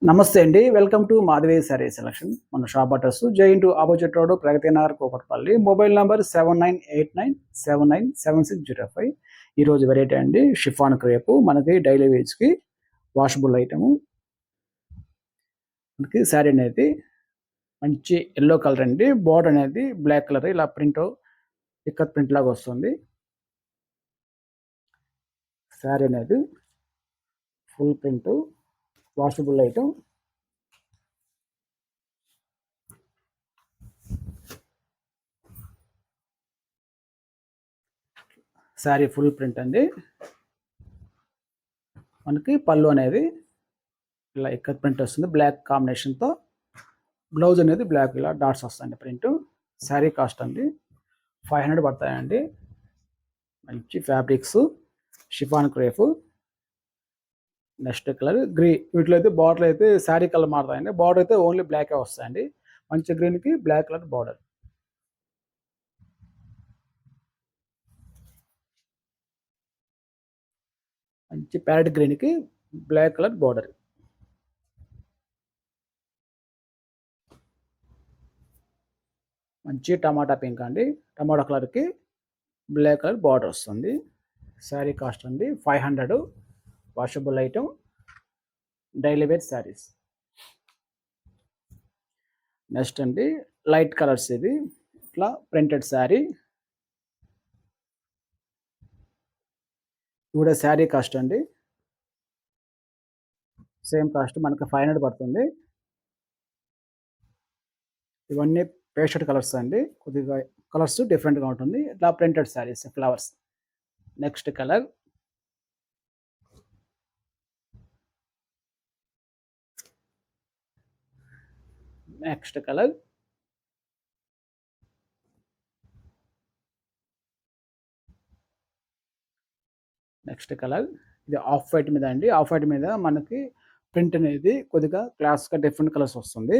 నమస్తే అండి. Welcome to Madhavi sari selection. మన shop address giant opposite road Pragathi Nagar Kukatpally. Mobile number 7989797605. ఈరోజు వెరైటీ అండి షిఫాన్ క్రేపు. మనకి డైలీ వేజ్‌కి వాషబుల్ ఐటము. మనకి సారీ అనేది మంచి యెల్లో కలర్ అండి. బోర్డర్ అనేది బ్లాక్ కలర్ ఇలా ప్రింట్ ఇక్కత్ ప్రింట్ లాగా వస్తుంది. సారీ అనేది full print washable item. Sari full print అండి. మనకి పళ్ళు అనేది ఇలా ఇక్కత్ ప్రింట్ వస్తుంది బ్లాక్ కాంబినేషన్తో. బ్లౌజ్ అనేది బ్లాక్ ఇలా డాట్స్ వస్తాయండి ప్రింట్. శారీ కాస్ట్ అండి 500 పడతాయండి. మంచి fabrics chiffon crepe. Next colour green. వీటిలో అయితే బార్డర్ అయితే శారీ కలర్ మారుతాయండి. బార్డర్ అయితే ఓన్లీ బ్లాకే వస్తాయండి. మంచి గ్రీన్కి బ్లాక్ కలర్ బార్డర్. మంచి ప్యారెట్ గ్రీన్కి బ్లాక్ కలర్ బార్డర్. మంచి టమాటా పింక్ అండి. టమాటా కలర్కి బ్లాక్ కలర్ బార్డర్ వస్తుంది. శారీ కాస్ట్ అండి 500. Washable item daily wear saris. Next అండి లైట్ కలర్స్ ఇది ఇట్లా ప్రింటెడ్ శారీ. కూడా శారీ కాస్ట్ అండి సేమ్ కాస్ట్ మనకి 500 పడుతుంది. ఇవన్నీ పేస్టెడ్ కలర్స్ అండి. కొద్దిగా కలర్స్ డిఫరెంట్గా ఉంటుంది. ఇట్లా printed saris flowers. Next colour next colour next colour ఇది ఆఫ్ వైట్ మీద అండి. ఆఫ్ వైట్ మీద మనకి ప్రింట్ అనేది కొద్దిగా క్లాస్గా డిఫరెంట్ కలర్స్ వస్తుంది.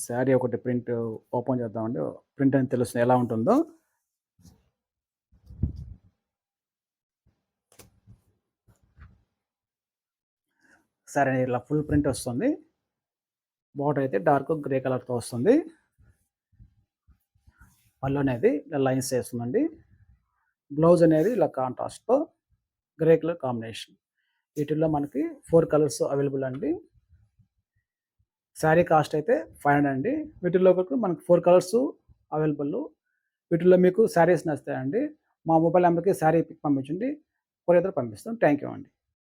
శారీ ఒకటి ప్రింట్ ఓపెన్ చేద్దామండి. ప్రింట్ అని తెలుస్తుంది ఎలా ఉంటుందో. సరే ఇలా ఫుల్ ప్రింట్ వస్తుంది. బార్డర్ అయితే డార్క్ గ్రే కలర్తో వస్తుంది. పళ్ళు అనేది ఇలా లైన్స్ వేస్తుందండి. బ్లౌజ్ అనేది ఇలా కాంట్రాస్ట్తో గ్రే కలర్ కాంబినేషన్. వీటిల్లో మనకి 4 కలర్స్ అవైలబుల్ అండి. శారీ కాస్ట్ అయితే 500 అండి. వీటిల్లో మనకి 4 కలర్స్ అవైలబుల్. వీటిల్లో మీకు శారీస్ నచ్చుతాయండి. మా మొబైల్ నెంబర్కి శారీ పిక్ పంపించండి. కొరియర్ పంపిస్తాం. థ్యాంక్ యూ అండి.